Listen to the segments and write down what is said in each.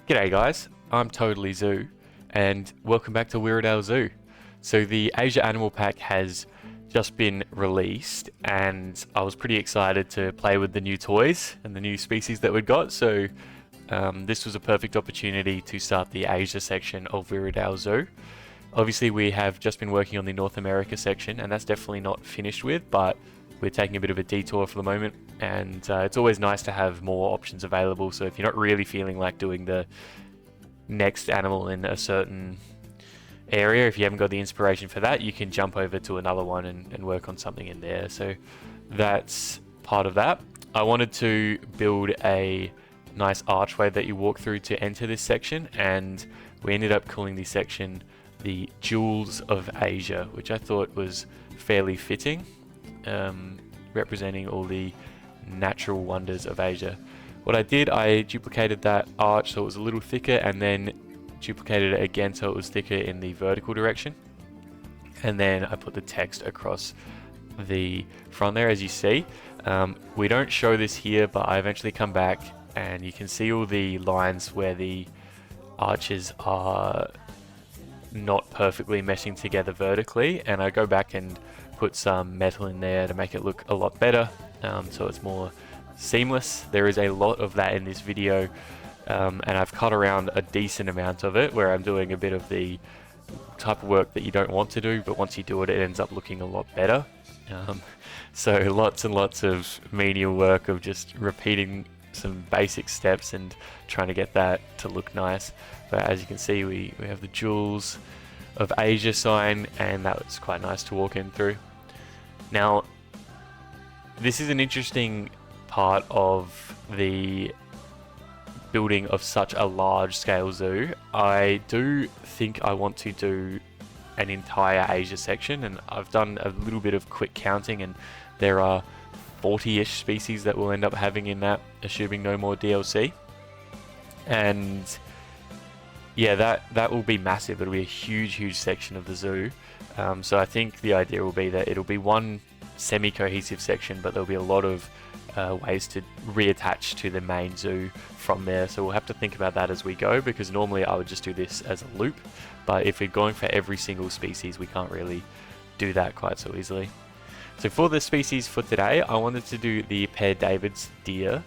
G'day guys, I'm Totally Zoo, and welcome back to Wirradale Zoo. So the Asia Animal Pack has just been released, and I was pretty excited to play with the new toys and the new species that we'd got, so this was a perfect opportunity to start the Asia section of Wirradale Zoo. Obviously we have just been working on the North America section, and that's definitely not finished with, but we're taking a bit of a detour for the moment, and it's always nice to have more options available. So if you're not really feeling like doing the next animal in a certain area, if you haven't got the inspiration for that, you can jump over to another one and work on something in there. So that's part of that. I wanted to build a nice archway that you walk through to enter this section, and we ended up calling this section the Jewels of Asia, which I thought was fairly fitting. Representing all the natural wonders of Asia. What I did, I duplicated that arch so it was a little thicker, and then duplicated it again so it was thicker in the vertical direction, and then I put the text across the front there, as you see. We don't show this here, but I eventually come back and you can see all the lines where the arches are not perfectly meshing together vertically, and I go back and put some metal in there to make it look a lot better, so it's more seamless. There is a lot of that in this video, and I've cut around a decent amount of it where I'm doing a bit of the type of work that you don't want to do, but once you do it, it ends up looking a lot better. So lots and lots of menial work of just repeating some basic steps and trying to get that to look nice. But as you can see, we have the Jewels of Asia sign, and that was quite nice to walk in through. Now, this is an interesting part of the building of such a large scale zoo. I do think I want to do an entire Asia section, and I've done a little bit of quick counting, and there are 40-ish species that we'll end up having in that, assuming no more DLC. And yeah, that will be massive. It'll be a huge section of the zoo. So I think the idea will be that it'll be one semi-cohesive section, but there'll be a lot of ways to reattach to the main zoo from there. So we'll have to think about that as we go, because normally I would just do this as a loop, but if we're going for every single species, we can't really do that quite so easily. So for the species for today, I wanted to do the Père David's deer.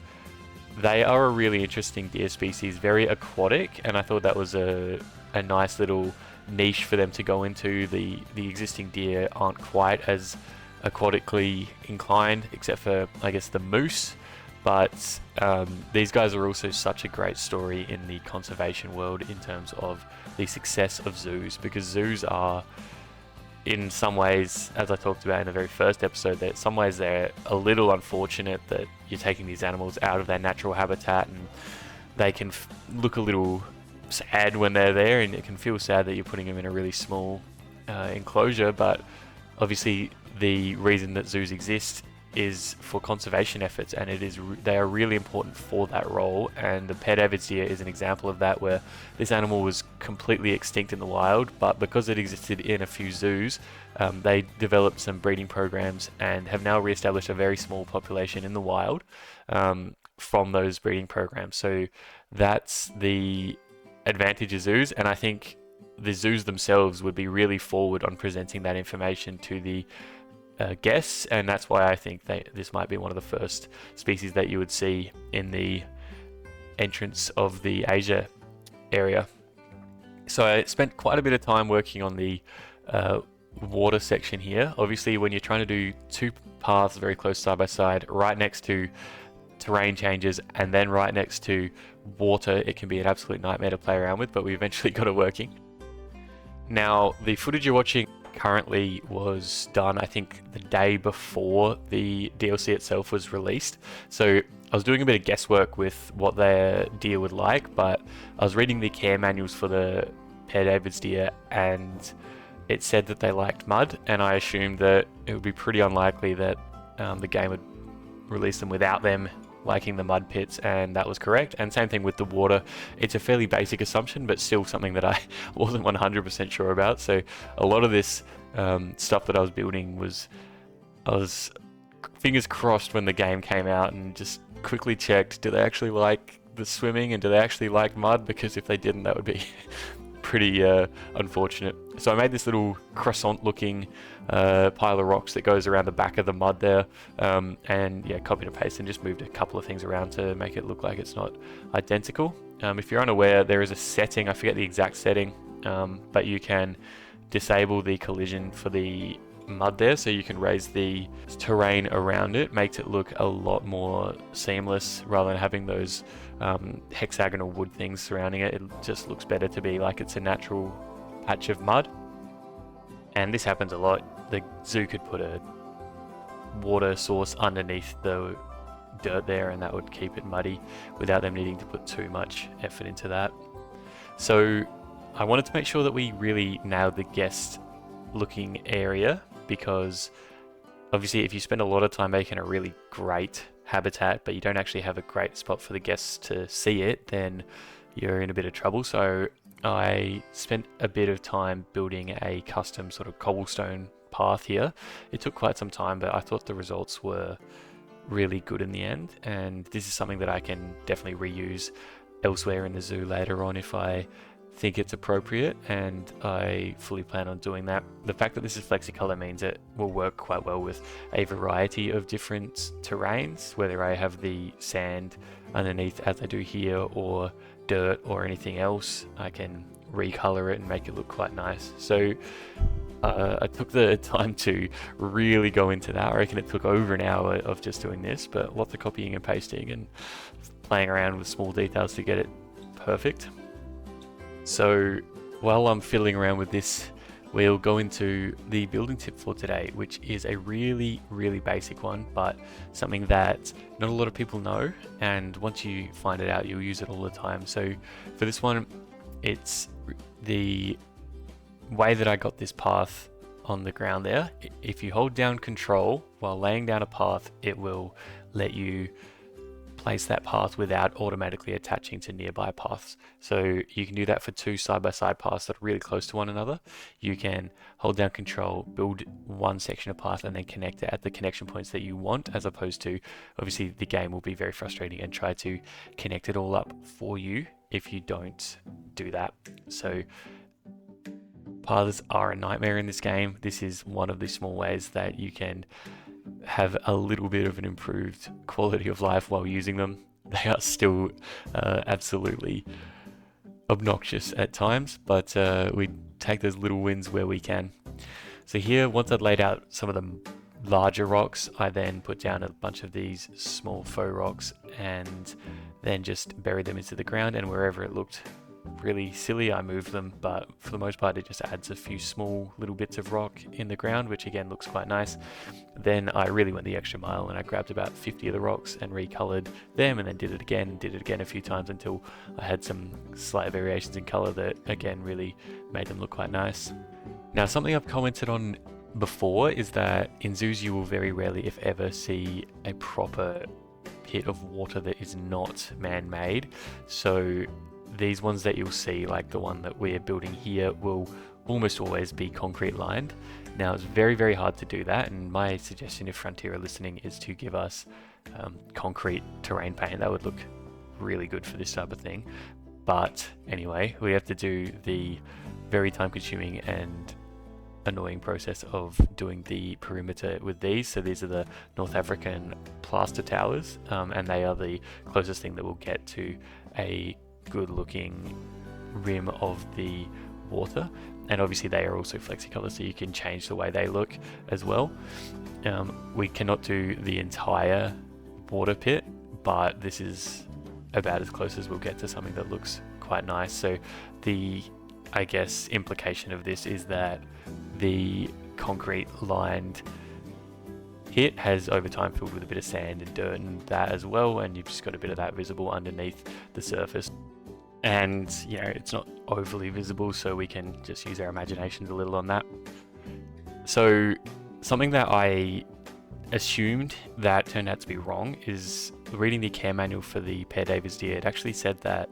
They are a really interesting deer species, very aquatic, and I thought that was a nice little niche for them to go into. The existing deer aren't quite as aquatically inclined, except for, I guess, the moose, but these guys are also such a great story in the conservation world in terms of the success of zoos, because zoos are, in some ways, as I talked about in the very first episode, that in some ways they're a little unfortunate that you're taking these animals out of their natural habitat, and they can look a little sad when they're there, and it can feel sad that you're putting them in a really small enclosure. But obviously the reason that zoos exist is for conservation efforts, and they are really important for that role. And the Père David's deer is an example of that, where this animal was completely extinct in the wild, but because it existed in a few zoos, they developed some breeding programs and have now re-established a very small population in the wild from those breeding programs. So that's the advantage of zoos, and I think the zoos themselves would be really forward on presenting that information to the guests, and that's why I think this might be one of the first species that you would see in the entrance of the Asia area. So I spent quite a bit of time working on the water section here. Obviously, when you're trying to do two paths very close side by side, right next to terrain changes and then right next to water, it can be an absolute nightmare to play around with, but we eventually got it working. Now, the footage you're watching currently was done, I think, the day before the DLC itself was released. So I was doing a bit of guesswork with what their deer would like, but I was reading the care manuals for the Père David's deer, and it said that they liked mud, and I assumed that it would be pretty unlikely that the game would release them without them liking the mud pits, and that was correct. And same thing with the water. It's a fairly basic assumption, but still something that I wasn't 100% sure about. So a lot of this stuff that I was building I was fingers crossed when the game came out, and just quickly checked, do they actually like the swimming, and do they actually like mud? Because if they didn't, that would be pretty unfortunate. So I made this little croissant looking pile of rocks that goes around the back of the mud there, and yeah, copied and pasted and just moved a couple of things around to make it look like it's not identical. If you're unaware, there is a setting, I forget the exact setting, but you can disable the collision for the mud there, so you can raise the terrain around it. Makes it look a lot more seamless rather than having those hexagonal wood things surrounding it. It just looks better to be like it's a natural patch of mud. And this happens a lot. The zoo could put a water source underneath the dirt there, and that would keep it muddy without them needing to put too much effort into that. So I wanted to make sure that we really nailed the guest looking area, because obviously if you spend a lot of time making a really great habitat but you don't actually have a great spot for the guests to see it, then you're in a bit of trouble. So I spent a bit of time building a custom sort of cobblestone path here. It took quite some time, but I thought the results were really good in the end, and this is something that I can definitely reuse elsewhere in the zoo later on if I think it's appropriate, and I fully plan on doing that. The fact that this is flexicolor means it will work quite well with a variety of different terrains, whether I have the sand underneath as I do here, or dirt or anything else. I can recolor it and make it look quite nice. So I took the time to really go into that. I reckon it took over an hour of just doing this, but lots of copying and pasting and playing around with small details to get it perfect. So while I'm fiddling around with this, we'll go into the building tip for today, which is a really, really basic one, but something that not a lot of people know, and once you find it out, you'll use it all the time. So for this one, it's the way that I got this path on the ground there. If you hold down Control while laying down a path, it will let you place that path without automatically attaching to nearby paths. So you can do that for two side-by-side paths that are really close to one another. You can hold down Control, build one section of path, and then connect it at the connection points that you want, as opposed to, obviously the game will be very frustrating and try to connect it all up for you if you don't do that. So paths are a nightmare in this game. This is one of the small ways that you can have a little bit of an improved quality of life while using them. They are still absolutely obnoxious at times, but we take those little wins where we can. So here, once I'd laid out some of the larger rocks, I then put down a bunch of these small faux rocks and then just buried them into the ground, and wherever it looked really silly, I moved them, but for the most part it just adds a few small little bits of rock in the ground, which again looks quite nice. Then I really went the extra mile and I grabbed about 50 of the rocks and recolored them, and then did it again a few times until I had some slight variations in color that again really made them look quite nice. Now, something I've commented on before is that in zoos you will very rarely, if ever, see a proper pit of water that is not man-made. So these ones that you'll see, like the one that we're building here, will almost always be concrete lined. Now, it's very, very hard to do that, and my suggestion, if Frontier are listening, is to give us concrete terrain paint. That would look really good for this type of thing. But anyway, we have to do the very time-consuming and annoying process of doing the perimeter with these. So these are the North African plaster towers, and they are the closest thing that we'll get to a good looking rim of the water, and obviously they are also flexicolor, so you can change the way they look as well. We cannot do the entire water pit, but this is about as close as we'll get to something that looks quite nice. So the, I guess, implication of this is that the concrete lined pit has over time filled with a bit of sand and dirt and that as well, and you've just got a bit of that visible underneath the surface. And you know, it's not overly visible, so we can just use our imaginations a little on that. So something that I assumed that turned out to be wrong is reading the care manual for the Père David's deer. It actually said that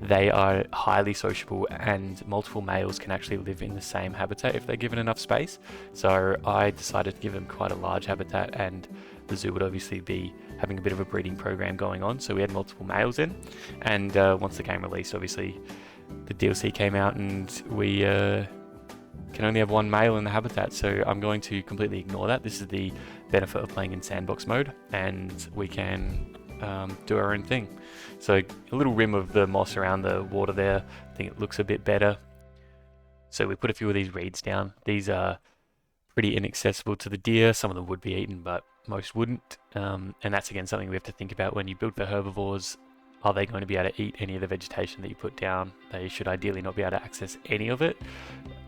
they are highly sociable and multiple males can actually live in the same habitat if they're given enough space. So I decided to give them quite a large habitat and the zoo would obviously be having a bit of a breeding program going on, so we had multiple males in. And once the game released, obviously the DLC came out, and we can only have one male in the habitat, so I'm going to completely ignore that. This is the benefit of playing in sandbox mode, and we can do our own thing. So a little rim of the moss around the water there, I think it looks a bit better. So we put a few of these reeds down. These are pretty inaccessible to the deer. Some of them would be eaten, but most wouldn't. And that's again something we have to think about when you build for herbivores. Are they going to be able to eat any of the vegetation that you put down? They should ideally not be able to access any of it.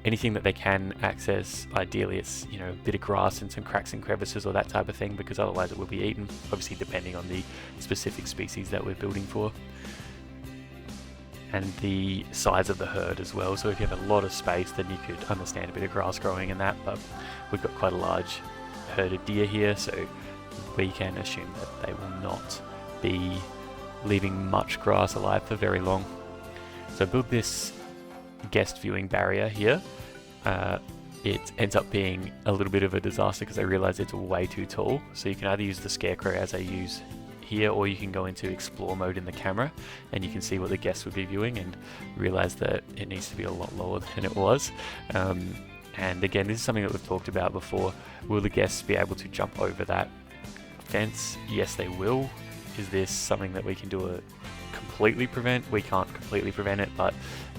Anything that they can access, ideally it's, you know, a bit of grass and some cracks and crevices or that type of thing, because otherwise it will be eaten, obviously depending on the specific species that we're building for. And the size of the herd as well. So if you have a lot of space, then you could understand a bit of grass growing in that, but we've got quite a large herd of deer here, so we can assume that they will not be leaving much grass alive for very long. So build this guest viewing barrier here. It ends up being a little bit of a disaster because I realize it's way too tall. So you can either use the scarecrow as I use here, or you can go into explore mode in the camera and you can see what the guests would be viewing and realize that it needs to be a lot lower than it was. And again, this is something that we've talked about before. Will the guests be able to jump over that fence? Yes, they will. Is this something that we can do completely prevent? We can't completely prevent it, but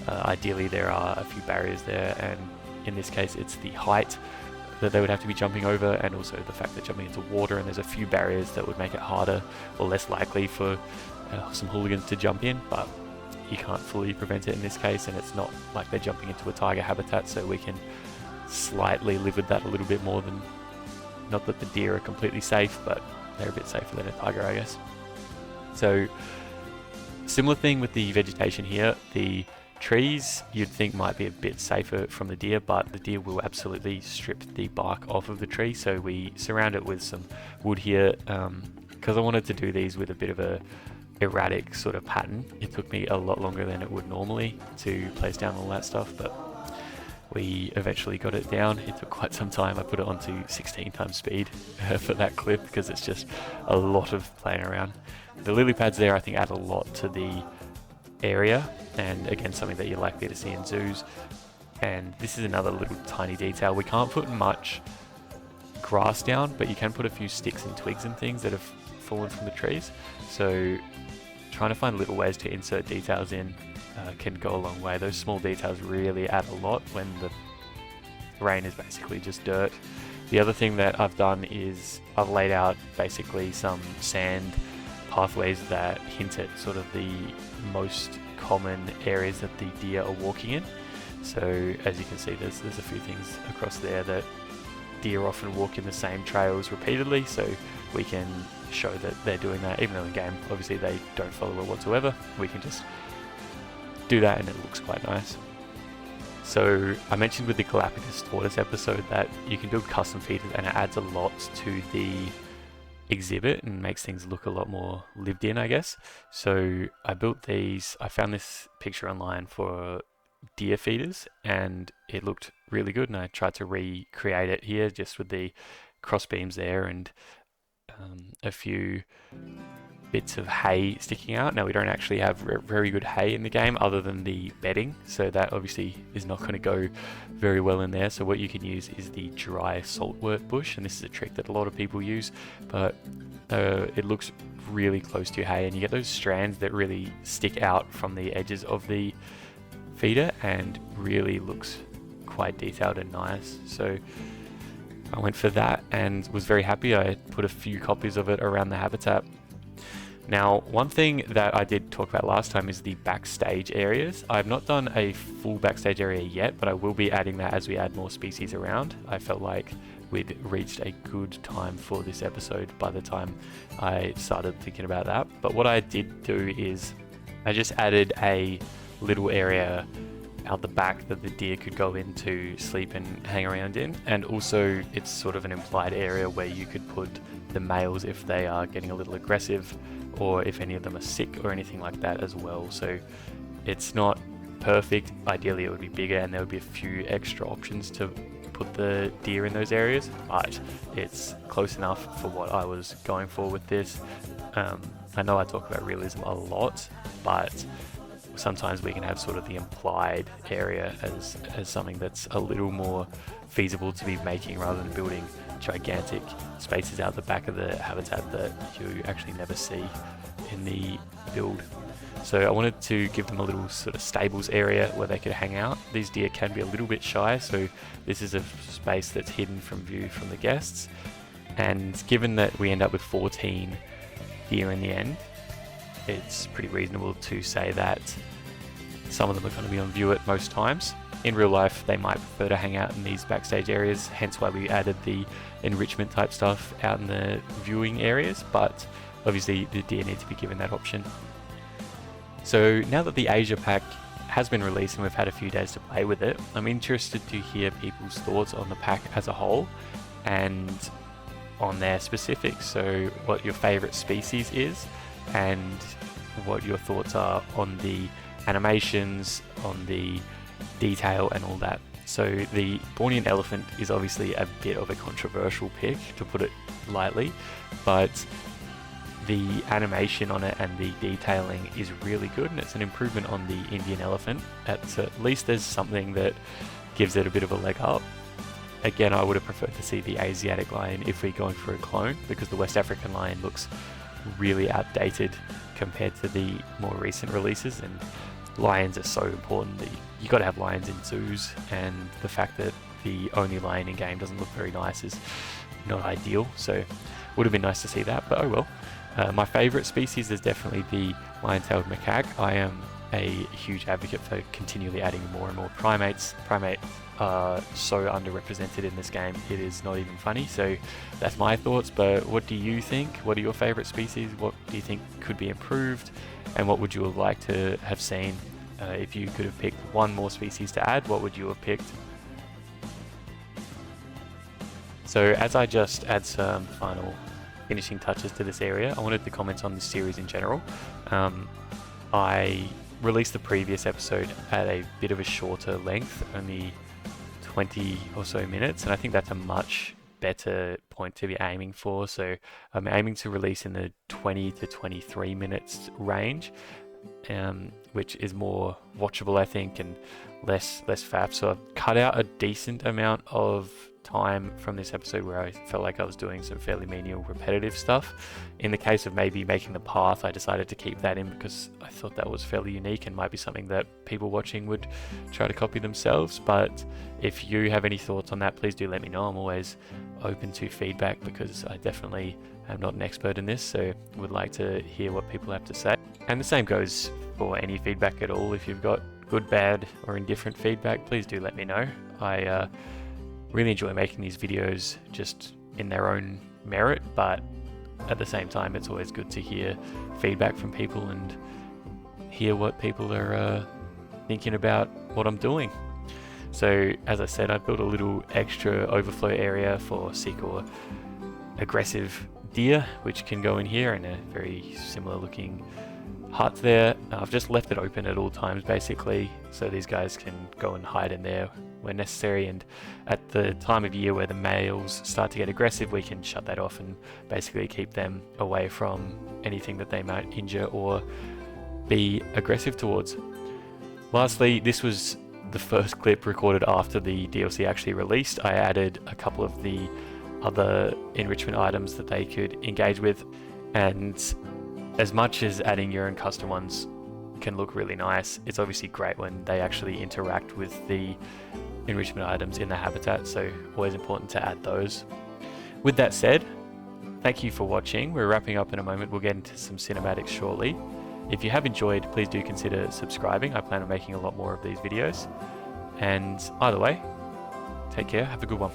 ideally there are a few barriers there, and in this case it's the height that they would have to be jumping over, and also the fact that jumping into water, and there's a few barriers that would make it harder or less likely for some hooligans to jump in, but you can't fully prevent it in this case, and it's not like they're jumping into a tiger habitat, so we can slightly live with that a little bit more than, not that the deer are completely safe, but they're a bit safer than a tiger, I guess. So similar thing with the vegetation here. The trees you'd think might be a bit safer from the deer, but the deer will absolutely strip the bark off of the tree, so we surround it with some wood here, because I wanted to do these with a bit of a erratic sort of pattern. It took me a lot longer than it would normally to place down all that stuff, but we eventually got it down. It took quite some time. I put it onto 16 times speed for that clip because it's just a lot of playing around. The lily pads there I think add a lot to the area, and again something that you're likely to see in zoos. And this is another little tiny detail. We can't put much grass down, but you can put a few sticks and twigs and things that have fallen from the trees. So trying to find little ways to insert details in can go a long way. Those small details really add a lot when the terrain is basically just dirt. The other thing that I've done is I've laid out basically some sand pathways that hint at sort of the most common areas that the deer are walking in. So as you can see, there's a few things across there that deer often walk in the same trails repeatedly, so we can show that they're doing that, even though in game obviously they don't follow it whatsoever. We can just do that and it looks quite nice. So I mentioned with the Galapagos tortoise episode that you can build custom feeders, and it adds a lot to the exhibit and makes things look a lot more lived in, I guess. So I built these. I found this picture online for deer feeders and it looked really good, and I tried to recreate it here just with the cross beams there and a few bits of hay sticking out. Now we don't actually have very good hay in the game other than the bedding, so that obviously is not going to go very well in there. So what you can use is the dry saltwort bush, and this is a trick that a lot of people use, but it looks really close to hay, and you get those strands that really stick out from the edges of the feeder and really looks quite detailed and nice. So I went for that and was very happy. I put a few copies of it around the habitat. Now, one thing that I did talk about last time is the backstage areas. I've not done a full backstage area yet, but I will be adding that as we add more species around. I felt like we'd reached a good time for this episode by the time I started thinking about that. But what I did do is I just added a little area out the back that the deer could go in to sleep and hang around in, and also it's sort of an implied area where you could put the males if they are getting a little aggressive, or if any of them are sick or anything like that as well. So it's not perfect. Ideally it would be bigger and there would be a few extra options to put the deer in those areas, but it's close enough for what I was going for with this. I know I talk about realism a lot, but sometimes we can have sort of the implied area as something that's a little more feasible to be making, rather than building gigantic spaces out the back of the habitat that you actually never see in the build. So I wanted to give them a little sort of stables area where they could hang out. These deer can be a little bit shy, so this is a space that's hidden from view from the guests. And given that we end up with 14 deer in the end, it's pretty reasonable to say that some of them are going to be on view at most times. In real life, they might prefer to hang out in these backstage areas, hence why we added the enrichment type stuff out in the viewing areas, but obviously the deer need to be given that option. So now that the Asia pack has been released and we've had a few days to play with it, I'm interested to hear people's thoughts on the pack as a whole and on their specifics. So what your favorite species is and what your thoughts are on the animations, on the detail and all that. So the Bornean elephant is obviously a bit of a controversial pick, to put it lightly, but the animation on it and the detailing is really good, and it's an improvement on the Indian elephant. At least there's something that gives it a bit of a leg up. Again, I would have preferred to see the Asiatic lion if we're going for a clone, because the West African lion looks really outdated compared to the more recent releases, and lions are so important that you got to have lions in zoos, and the fact that the only lion in game doesn't look very nice is not ideal. So would have been nice to see that, but oh well. My favorite species is definitely the lion-tailed macaque. I am a huge advocate for continually adding more and more primates. Primates are so underrepresented in this game, it is not even funny. So that's my thoughts, but what do you think? What are your favorite species? What do you think could be improved? And what would you have liked to have seen? If you could have picked one more species to add, what would you have picked? So as I just add some final finishing touches to this area, I wanted to comment on this series in general. I released the previous episode at a bit of a shorter length, only 20 or so minutes, and I think that's a much better point to be aiming for. So I'm aiming to release in the 20 to 23 minutes range, which is more watchable, I think, and less faff. So I've cut out a decent amount of time from this episode where I felt like I was doing some fairly menial repetitive stuff. In the case of maybe making the path, I decided to keep that in because I thought that was fairly unique and might be something that people watching would try to copy themselves. But if you have any thoughts on that, please do let me know. I'm always open to feedback because I definitely am not an expert in this, so would like to hear what people have to say. And the same goes for any feedback at all. If you've got good, bad or indifferent feedback, please do let me know. I really enjoy making these videos just in their own merit, but at the same time it's always good to hear feedback from people and hear what people are thinking about what I'm doing. So as I said, I built a little extra overflow area for sick or aggressive deer, which can go in here, in a very similar looking hut there. I've just left it open at all times basically, so these guys can go and hide in there when necessary, and at the time of year where the males start to get aggressive, we can shut that off and basically keep them away from anything that they might injure or be aggressive towards. Lastly, this was the first clip recorded after the DLC actually released. I added a couple of the other enrichment items that they could engage with, and as much as adding your own custom ones can look really nice, it's obviously great when they actually interact with the enrichment items in the habitat, so always important to add those. With that said, thank you for watching. We're wrapping up in a moment. We'll get into some cinematics shortly. If you have enjoyed, please do consider subscribing. I plan on making a lot more of these videos. And either way, take care, have a good one.